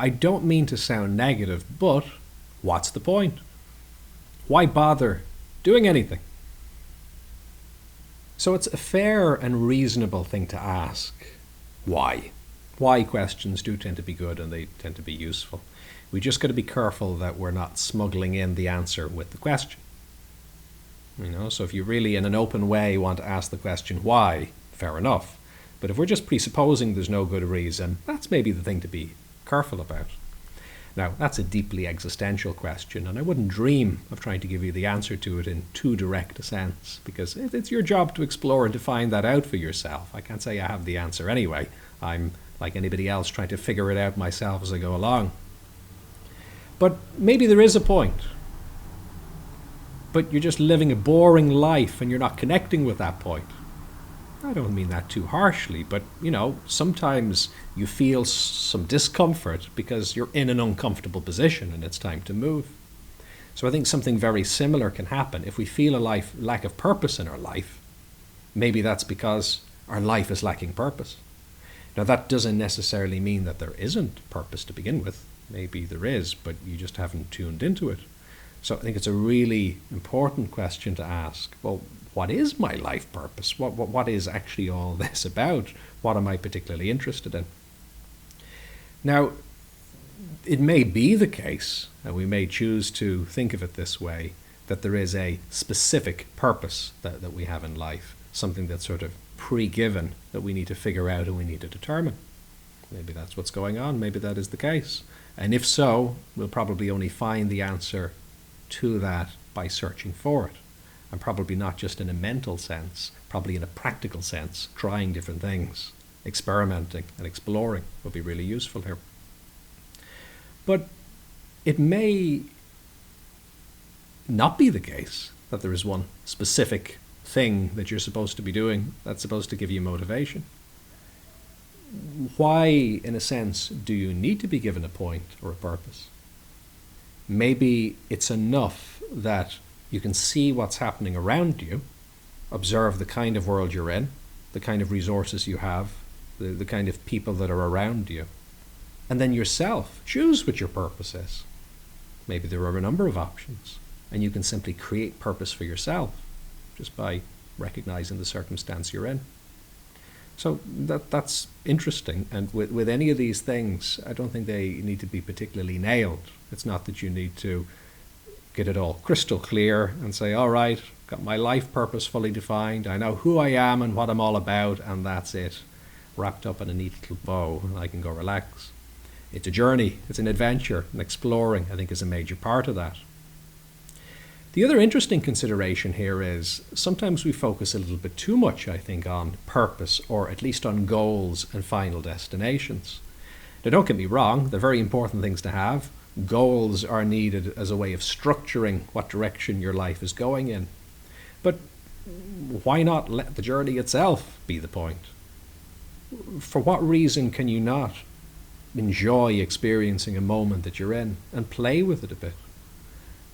I don't mean to sound negative, but what's the point? Why bother doing anything? So it's a fair and reasonable thing to ask. Why? Why questions do tend to be good and they tend to be useful. We just got to be careful that we're not smuggling in the answer with the question. So if you really in an open way want to ask the question why, fair enough. But if we're just presupposing there's no good reason, that's maybe the thing to be careful about. Now, that's a deeply existential question, and I wouldn't dream of trying to give you the answer to it in too direct a sense, because it's your job to explore and to find that out for yourself. I can't say I have the answer anyway. I'm, like anybody else, trying to figure it out myself as I go along. But maybe there is a point. But you're just living a boring life and you're not connecting with that point. I don't mean that too harshly, but sometimes you feel some discomfort because you're in an uncomfortable position and it's time to move. So I think something very similar can happen. If we feel a lack of purpose in our life, maybe that's because our life is lacking purpose. Now that doesn't necessarily mean that there isn't purpose to begin with. Maybe there is, but you just haven't tuned into it. So I think it's a really important question to ask. Well, what is my life purpose? What is actually all this about? What am I particularly interested in? Now, it may be the case, and we may choose to think of it this way, that there is a specific purpose that we have in life, something that's sort of pre-given that we need to figure out and we need to determine. Maybe that's what's going on. Maybe that is the case. And if so, we'll probably only find the answer to that by searching for it. And probably not just in a mental sense, probably in a practical sense, trying different things, experimenting and exploring will be really useful here. But it may not be the case that there is one specific thing that you're supposed to be doing that's supposed to give you motivation. Why, in a sense, do you need to be given a point or a purpose? Maybe it's enough that you can see what's happening around you, observe the kind of world you're in, the kind of resources you have, the kind of people that are around you, and then yourself choose what your purpose is. Maybe there are a number of options, and you can simply create purpose for yourself just by recognizing the circumstance you're in. So that's interesting, and with any of these things, I don't think they need to be particularly nailed. It's not that you need to get it all crystal clear and say, all right, got my life purpose fully defined, I know who I am and what I'm all about, and that's it, wrapped up in a neat little bow, and I can go relax. It's a journey, it's an adventure, and exploring, I think, is a major part of that. The other interesting consideration here is sometimes we focus a little bit too much, I think, on purpose, or at least on goals and final destinations. Now, don't get me wrong, they're very important things to have. Goals are needed as a way of structuring what direction your life is going in. But why not let the journey itself be the point? For what reason can you not enjoy experiencing a moment that you're in and play with it a bit?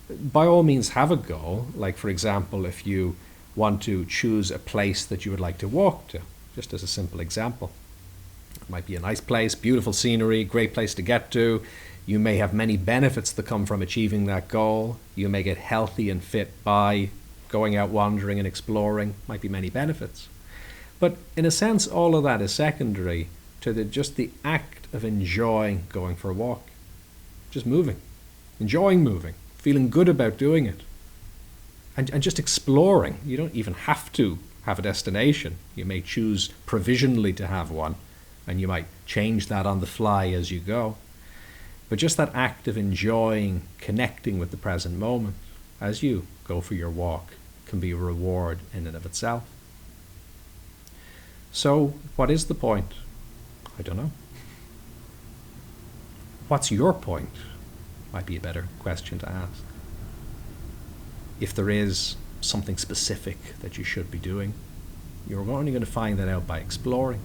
By all means, have a goal. Like, for example, if you want to choose a place that you would like to walk to, just as a simple example. It might be a nice place, beautiful scenery, great place to get to. You may have many benefits that come from achieving that goal. You may get healthy and fit by going out wandering and exploring. Might be many benefits. But in a sense, all of that is secondary to just the act of enjoying going for a walk. Just moving, enjoying moving, feeling good about doing it. And just exploring. You don't even have to have a destination. You may choose provisionally to have one, and you might change that on the fly as you go. But just that act of enjoying, connecting with the present moment as you go for your walk can be a reward in and of itself. So, what is the point? I don't know. What's your point? Might be a better question to ask. If there is something specific that you should be doing, you're only going to find that out by exploring.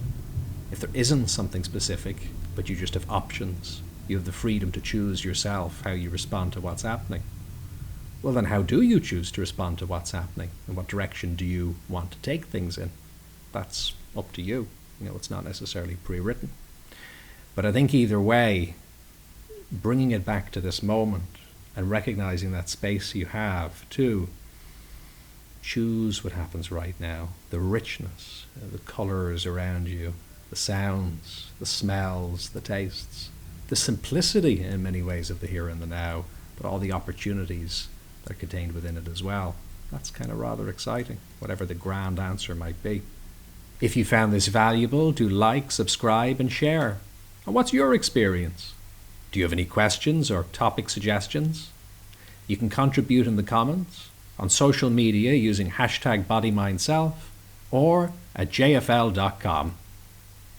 If there isn't something specific, but you just have options, you have the freedom to choose yourself how you respond to what's happening. Well, then how do you choose to respond to what's happening? And what direction do you want to take things in? That's up to you. It's not necessarily pre-written. But I think either way, bringing it back to this moment and recognizing that space you have to choose what happens right now. The richness, the colors around you, the sounds, the smells, the tastes, the simplicity in many ways of the here and the now, but all the opportunities that are contained within it as well. That's kind of rather exciting, whatever the grand answer might be. If you found this valuable, do like, subscribe, and share. And what's your experience? Do you have any questions or topic suggestions? You can contribute in the comments, on social media using hashtag bodymindself, or at jfl.com.